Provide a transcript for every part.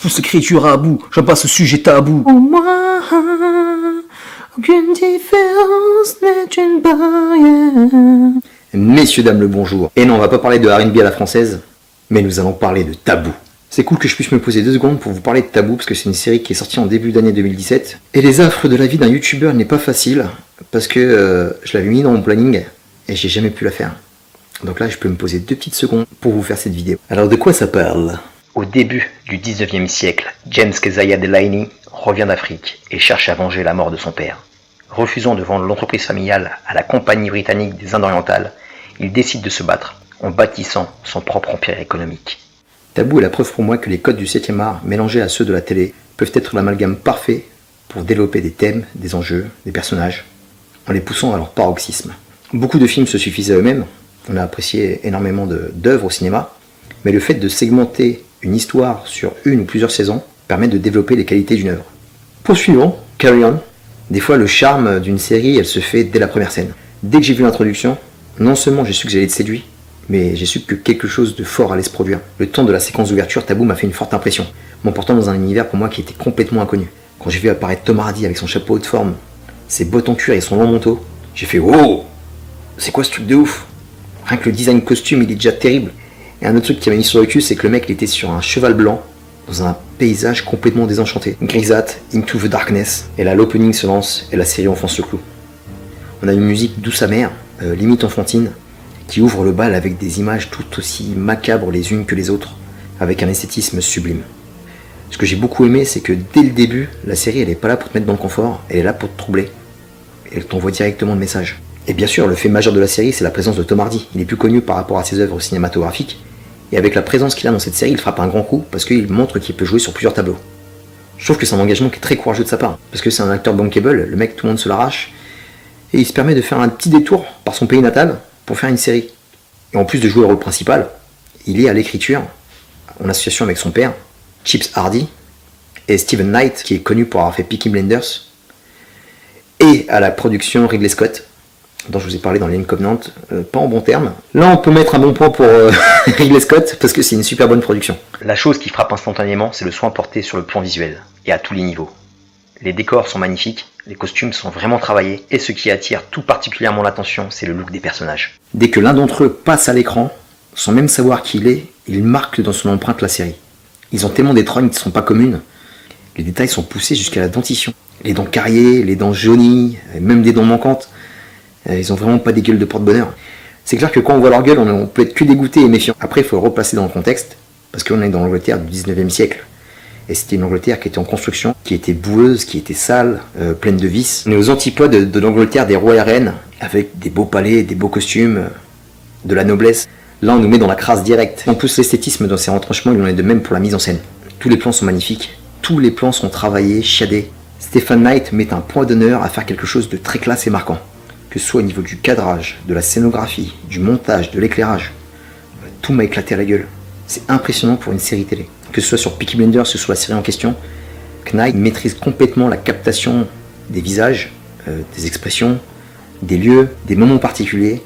Je pousse l'écriture à bout, j'en passe ce sujet tabou. Pour moi, aucune différence n'est une barrière. Messieurs, dames, le bonjour. Et non, on va pas parler de R&B à la française, mais nous allons parler de Tabou. C'est cool que je puisse me poser 2 secondes pour vous parler de Tabou, parce que c'est une série qui est sortie en début d'année 2017. Et les affres de la vie d'un youtubeur n'est pas facile, parce que je l'avais mis dans mon planning, et j'ai jamais pu la faire. Donc là, je peux me poser 2 petites secondes pour vous faire cette vidéo. Alors de quoi ça parle ? Au début du 19e siècle, James Keziah Delaney revient d'Afrique et cherche à venger la mort de son père. Refusant de vendre l'entreprise familiale à la Compagnie britannique des Indes orientales, il décide de se battre en bâtissant son propre empire économique. Tabou est la preuve pour moi que les codes du 7e art, mélangés à ceux de la télé, peuvent être l'amalgame parfait pour développer des thèmes, des enjeux, des personnages, en les poussant à leur paroxysme. Beaucoup de films se suffisent à eux-mêmes, on a apprécié énormément d'œuvres au cinéma, mais le fait de segmenter une histoire sur une ou plusieurs saisons permet de développer les qualités d'une œuvre. Poursuivons, Carry On. Des fois, le charme d'une série, elle se fait dès la première scène. Dès que j'ai vu l'introduction, non seulement j'ai su que j'allais être séduit, mais j'ai su que quelque chose de fort allait se produire. Le temps de la séquence d'ouverture, Tabou m'a fait une forte impression, m'emportant dans un univers pour moi qui était complètement inconnu. Quand j'ai vu apparaître Tom Hardy avec son chapeau haute forme, ses bottes en cuir et son long manteau, j'ai fait « Oh, c'est quoi ce truc de ouf ?» Rien que le design costume, il est déjà terrible. Et un autre truc qui m'a mis sur le cul, c'est que le mec, il était sur un cheval blanc, dans un paysage complètement désenchanté. Grisâtre, Into the Darkness. Et là, l'opening se lance et la série enfonce le clou. On a une musique douce amère, limite enfantine, qui ouvre le bal avec des images tout aussi macabres les unes que les autres, avec un esthétisme sublime. Ce que j'ai beaucoup aimé, c'est que dès le début, la série, elle est pas là pour te mettre dans le confort, elle est là pour te troubler. Elle t'envoie directement le message. Et bien sûr, le fait majeur de la série, c'est la présence de Tom Hardy. Il est plus connu par rapport à ses œuvres cinématographiques, et avec la présence qu'il a dans cette série, il frappe un grand coup parce qu'il montre qu'il peut jouer sur plusieurs tableaux. Je trouve que c'est un engagement qui est très courageux de sa part, parce que c'est un acteur bankable, le mec tout le monde se l'arrache, et il se permet de faire un petit détour par son pays natal pour faire une série. Et en plus de jouer le rôle principal, il est à l'écriture, en association avec son père, Chips Hardy, et Steven Knight, qui est connu pour avoir fait Peaky Blinders, et à la production Ridley Scott, dont je vous ai parlé dans Alien Covenant, pas en bon terme. Là, on peut mettre un bon point pour Ridley Scott, parce que c'est une super bonne production. La chose qui frappe instantanément, c'est le soin porté sur le plan visuel, et à tous les niveaux. Les décors sont magnifiques, les costumes sont vraiment travaillés, et ce qui attire tout particulièrement l'attention, c'est le look des personnages. Dès que l'un d'entre eux passe à l'écran, sans même savoir qui il est, il marque dans son empreinte la série. Ils ont tellement des trognes qui ne sont pas communes, les détails sont poussés jusqu'à la dentition. Les dents carriées, les dents jaunies, même des dents manquantes, ils ont vraiment pas des gueules de porte-bonheur. C'est clair que quand on voit leur gueule, on peut être que dégoûté et méfiant. Après, il faut le replacer dans le contexte, parce qu'on est dans l'Angleterre du 19e siècle. Et c'était une Angleterre qui était en construction, qui était boueuse, qui était sale, pleine de vices. On est aux antipodes de l'Angleterre des rois et reines, avec des beaux palais, des beaux costumes, de la noblesse. Là, on nous met dans la crasse directe. En plus, l'esthétisme dans ces retranchements, il en est de même pour la mise en scène. Tous les plans sont magnifiques, tous les plans sont travaillés, chiadés. Stephen Knight met un point d'honneur à faire quelque chose de très classe et marquant. Que ce soit au niveau du cadrage, de la scénographie, du montage, de l'éclairage, tout m'a éclaté à la gueule. C'est impressionnant pour une série télé. Que ce soit sur Peaky Blinders, que ce soit la série en question, Knight maîtrise complètement la captation des visages, des expressions, des lieux, des moments particuliers,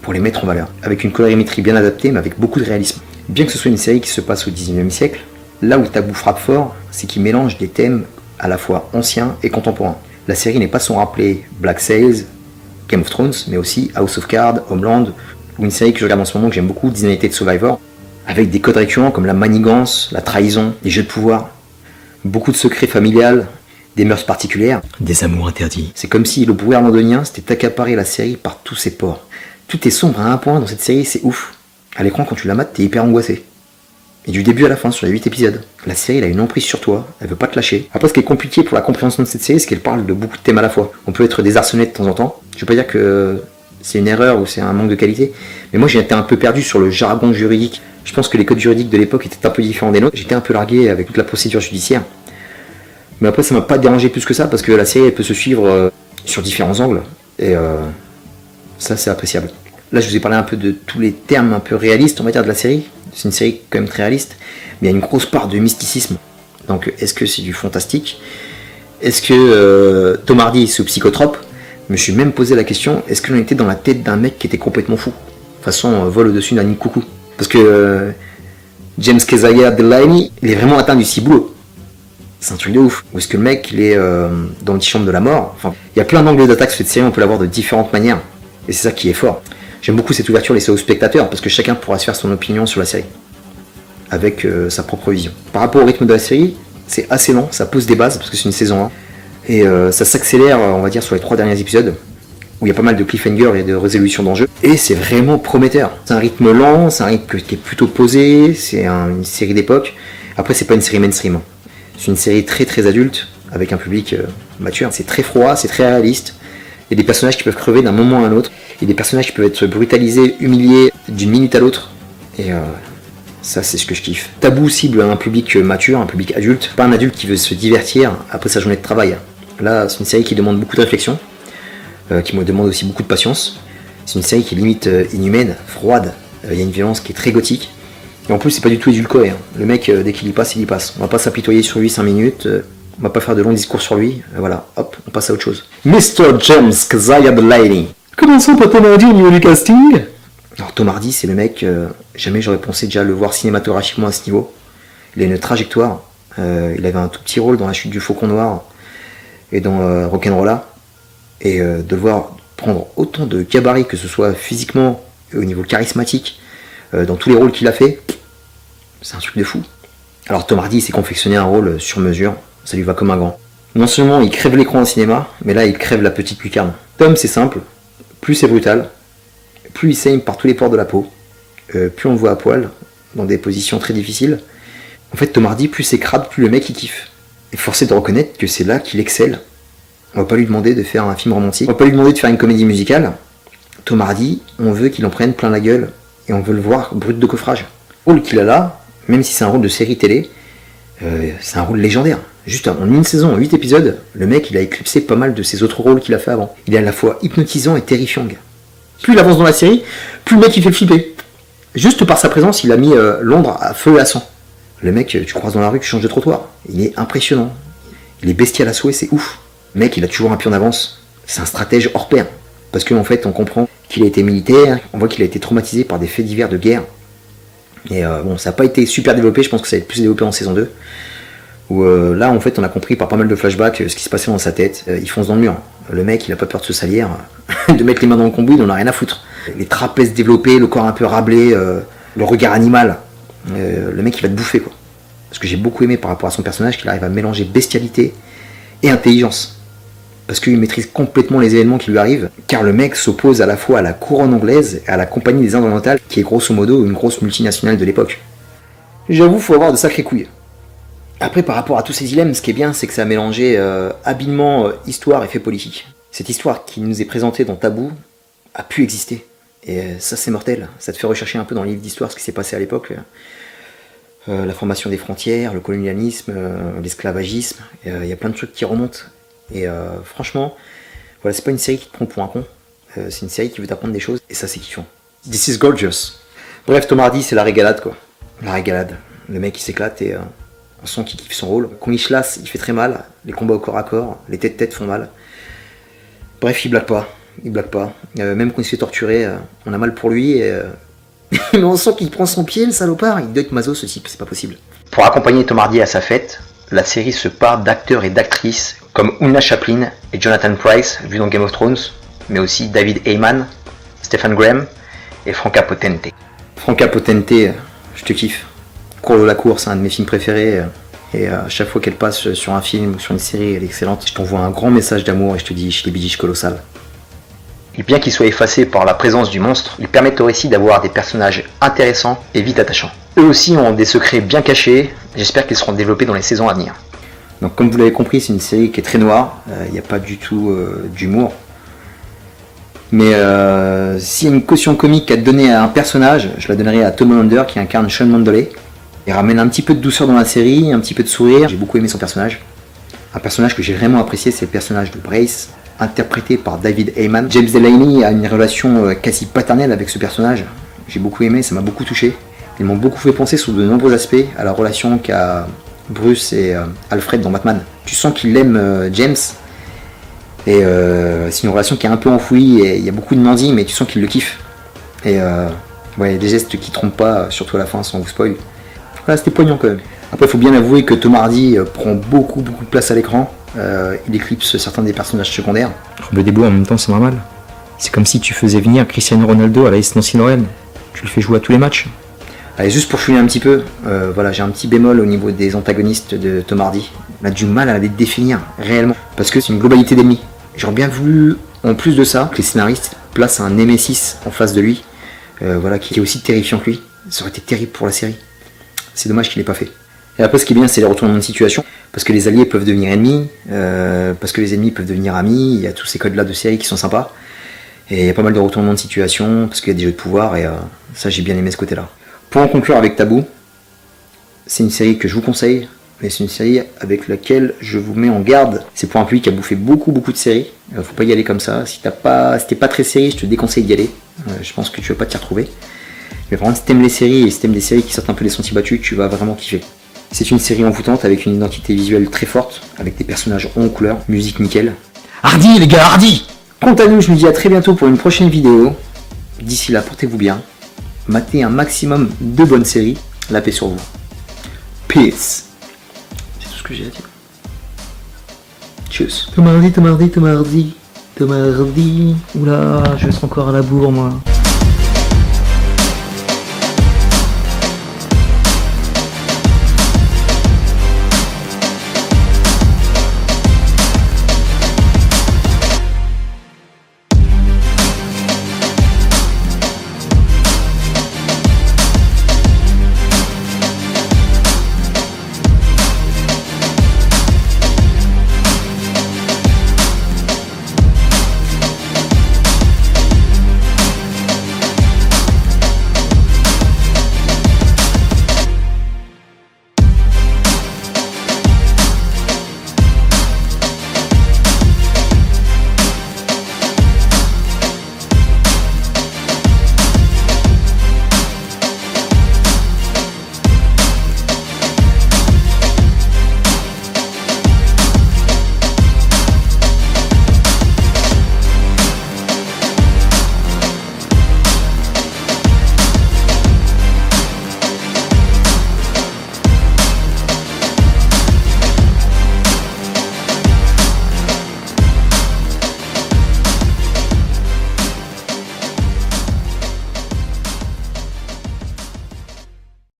pour les mettre en valeur. Avec une colorimétrie bien adaptée, mais avec beaucoup de réalisme. Bien que ce soit une série qui se passe au 19e siècle, là où Tabou frappe fort, c'est qu'il mélange des thèmes à la fois anciens et contemporains. La série n'est pas sans rappeler Black Sails, Game of Thrones, mais aussi House of Cards, Homeland, ou une série que je regarde en ce moment que j'aime beaucoup, Designated Survivor, avec des codes récurrents comme la manigance, la trahison, les jeux de pouvoir, beaucoup de secrets familiales, des mœurs particulières, des amours interdits. C'est comme si le brouillard londonien s'était accaparé la série par tous ses pores. Tout est sombre à un point dans cette série, c'est ouf. À l'écran, quand tu la mates, t'es hyper angoissé. Et du début à la fin, sur les 8 épisodes, la série elle a une emprise sur toi, elle veut pas te lâcher. Après, ce qui est compliqué pour la compréhension de cette série, c'est qu'elle parle de beaucoup de thèmes à la fois. On peut être désarçonné de temps en temps. Je veux pas dire que c'est une erreur ou c'est un manque de qualité, mais moi j'ai été un peu perdu sur le jargon juridique. Je pense que les codes juridiques de l'époque étaient un peu différents des nôtres. J'étais un peu largué avec toute la procédure judiciaire. Mais après, ça m'a pas dérangé plus que ça, parce que la série elle peut se suivre sur différents angles, et ça c'est appréciable. Là, je vous ai parlé un peu de tous les termes un peu réalistes, on va dire, de la série. C'est une série quand même très réaliste, mais il y a une grosse part de mysticisme. Donc, est-ce que c'est du fantastique? Est-ce que Tom Hardy c'est psychotrope? Je me suis même posé la question, est-ce que l'on était dans la tête d'un mec qui était complètement fou? Façon vol au-dessus d'un nid de coucou. Parce que James Keziah Delaney, il est vraiment atteint du ciboulot. C'est un truc de ouf. Où est-ce que le mec, il est dans l'antichambre de la mort. Enfin, il y a plein d'angles d'attaque sur cette série, on peut l'avoir de différentes manières. Et c'est ça qui est fort. J'aime beaucoup cette ouverture laissée aux spectateurs, parce que chacun pourra se faire son opinion sur la série. Avec sa propre vision. Par rapport au rythme de la série, c'est assez lent, ça pose des bases, parce que c'est une saison 1. Et ça s'accélère, on va dire, sur les 3 derniers épisodes, où il y a pas mal de cliffhangers et de résolutions d'enjeux. Et c'est vraiment prometteur. C'est un rythme lent, c'est un rythme qui est plutôt posé, c'est une série d'époque. Après, c'est pas une série mainstream. C'est une série très très adulte, avec un public mature. C'est très froid, c'est très réaliste. Il y a des personnages qui peuvent crever d'un moment à un autre. Il y a des personnages qui peuvent être brutalisés, humiliés d'une minute à l'autre. Et ça, c'est ce que je kiffe. Tabou cible un public mature, un public adulte. Pas un adulte qui veut se divertir après sa journée de travail. Là, c'est une série qui demande beaucoup de réflexion, qui me demande aussi beaucoup de patience. C'est une série qui est limite inhumaine, froide. Il y a une violence qui est très gothique. Et en plus, c'est pas du tout édulcoré. Le mec, dès qu'il y passe, il y passe. On va pas s'apitoyer sur lui 5 minutes. On va pas faire de longs discours sur lui. Voilà, hop, on passe à autre chose. Mr. James Keziah the Lady. Commençons par Tom Hardy au niveau du casting. Alors Tom Hardy, c'est le mec, jamais j'aurais pensé déjà le voir cinématographiquement à ce niveau. Il a une trajectoire. Il avait un tout petit rôle dans La Chute du Faucon Noir et dans Rock'n'Rolla. Et de le voir prendre autant de gabarit, que ce soit physiquement et au niveau charismatique, dans tous les rôles qu'il a fait, c'est un truc de fou. Alors Tom Hardy s'est confectionné un rôle sur mesure, ça lui va comme un grand. Non seulement il crève l'écran au cinéma, mais là il crève la petite lucarne. Tom, c'est simple, plus c'est brutal, plus il saigne par tous les pores de la peau, plus on le voit à poil, dans des positions très difficiles. En fait, Tom Hardy, plus c'est crade, plus le mec il kiffe. Et forcé de reconnaître que c'est là qu'il excelle. On va pas lui demander de faire un film romantique, on va pas lui demander de faire une comédie musicale. Tom Hardy, on veut qu'il en prenne plein la gueule, et on veut le voir brut de coffrage. Le rôle qu'il a là, même si c'est un rôle de série télé, c'est un rôle légendaire. Juste en une saison, en 8 épisodes, le mec il a éclipsé pas mal de ses autres rôles qu'il a fait avant. Il est à la fois hypnotisant et terrifiant. Plus il avance dans la série, plus le mec il fait le flipper. Juste par sa présence, il a mis Londres à feu et à sang. Le mec, tu croises dans la rue, tu changes de trottoir. Il est impressionnant. Il est bestial à souhait, c'est ouf. Le mec, il a toujours un pied en avance. C'est un stratège hors pair. Parce qu'en fait, on comprend qu'il a été militaire, on voit qu'il a été traumatisé par des faits divers de guerre. Et bon, ça n'a pas été super développé, je pense que ça va être plus développé en saison 2. Où là, en fait, on a compris par pas mal de flashbacks ce qui se passait dans sa tête. Il fonce dans le mur. Le mec, il a pas peur de se salir, de mettre les mains dans le cambouis, il en a rien à foutre. Les trapèzes développés, le corps un peu rablé, le regard animal. Le mec, il va te bouffer, quoi. Ce que j'ai beaucoup aimé par rapport à son personnage, qu'il arrive à mélanger bestialité et intelligence. Parce qu'il maîtrise complètement les événements qui lui arrivent, car le mec s'oppose à la fois à la couronne anglaise et à la compagnie des Indes orientales, qui est grosso modo une grosse multinationale de l'époque. J'avoue, faut avoir de sacrées couilles. Après, par rapport à tous ces dilemmes, ce qui est bien, c'est que ça a mélangé habilement histoire et fait politique. Cette histoire qui nous est présentée dans Tabou a pu exister. Et ça, c'est mortel. Ça te fait rechercher un peu dans le livre d'histoire ce qui s'est passé à l'époque. La formation des frontières, le colonialisme, l'esclavagisme. Il y a plein de trucs qui remontent. Et franchement, voilà, c'est pas une série qui te prend pour un con. C'est une série qui veut t'apprendre des choses. Et ça, c'est kiffant. This is gorgeous. Bref, Tom Hardy, c'est la régalade, quoi. La régalade. Le mec, il s'éclate et on sent qu'il kiffe son rôle. Quand il chlasse, il fait très mal. Les combats au corps à corps, les tête-tête font mal. Bref, il blague pas. Il blague pas. Même quand il se fait torturer, on a mal pour lui. Mais on sent qu'il prend son pied, le salopard. Il doit être maso, ce type, c'est pas possible. Pour accompagner Tom Hardy à sa fête, la série se part d'acteurs et d'actrices comme Una Chaplin et Jonathan Pryce, vu dans Game of Thrones, mais aussi David Heyman, Stephen Graham et Franca Potente. Franca Potente, je te kiffe. Cours de la cour, c'est un de mes films préférés. Et à chaque fois qu'elle passe sur un film ou sur une série, elle est excellente. Je t'envoie un grand message d'amour et je te dis, je les bidiche colossal. Et bien qu'ils soient effacés par la présence du monstre, ils permettent au récit d'avoir des personnages intéressants et vite attachants. Eux aussi ont des secrets bien cachés, j'espère qu'ils seront développés dans les saisons à venir. Donc comme vous l'avez compris, c'est une série qui est très noire, il n'y a pas du tout d'humour. Mais s'il y a une caution comique à donner à un personnage, je la donnerai à Tom Hollander qui incarne Sean Mandoley. Il ramène un petit peu de douceur dans la série, un petit peu de sourire, j'ai beaucoup aimé son personnage. Un personnage que j'ai vraiment apprécié, c'est le personnage de Brace, interprété par David Heyman. James Delaney a une relation quasi paternelle avec ce personnage. J'ai beaucoup aimé, ça m'a beaucoup touché. Ils m'ont beaucoup fait penser sur de nombreux aspects à la relation qu'a Bruce et Alfred dans Batman. Tu sens qu'il aime James. Et c'est une relation qui est un peu enfouie et il y a beaucoup de non-dits, mais tu sens qu'il le kiffe. Et ouais, des gestes qui trompent pas, surtout à la fin sans vous spoil. Voilà, c'était poignant quand même. Après, il faut bien avouer que Tom Hardy prend beaucoup de place à l'écran. Il éclipse certains des personnages secondaires. Le début en même temps, c'est normal. C'est comme si tu faisais venir Cristiano Ronaldo à la Nancy Lorraine. Tu le fais jouer à tous les matchs. Allez, juste pour fouiller un petit peu, voilà, j'ai un petit bémol au niveau des antagonistes de Tom Hardy. On a du mal à les définir réellement, parce que c'est une globalité d'ennemis. J'aurais bien voulu, en plus de ça, que les scénaristes placent un Nemesis en face de lui, voilà, qui est aussi terrifiant que lui. Ça aurait été terrible pour la série. C'est dommage qu'il l'ait pas fait. Et après, ce qui est bien, c'est les retournements de situation, parce que les alliés peuvent devenir ennemis, parce que les ennemis peuvent devenir amis. Il y a tous ces codes-là de série qui sont sympas. Et il y a pas mal de retournements de situation, parce qu'il y a des jeux de pouvoir, et ça, j'ai bien aimé ce côté-là. Pour en conclure avec Taboo, c'est une série que je vous conseille, mais c'est une série avec laquelle je vous mets en garde. C'est pour un public qui a bouffé beaucoup de séries. Faut pas y aller comme ça. Si t'es pas très série, je te déconseille d'y aller. Je pense que tu vas pas t'y retrouver. Mais vraiment, si t'aimes les séries et si t'aimes des séries qui sortent un peu des sentiers battus, tu vas vraiment kiffer. C'est une série envoûtante avec une identité visuelle très forte, avec des personnages en couleur, musique nickel. Hardy, les gars, Hardy! Quant à nous, je vous dis à très bientôt pour une prochaine vidéo. D'ici là, portez-vous bien. Matez un maximum de bonnes séries. La paix sur vous. Peace. C'est tout ce que j'ai à dire. Tchuss. Tom Hardy. Oula, je vais être encore à la bourre, moi.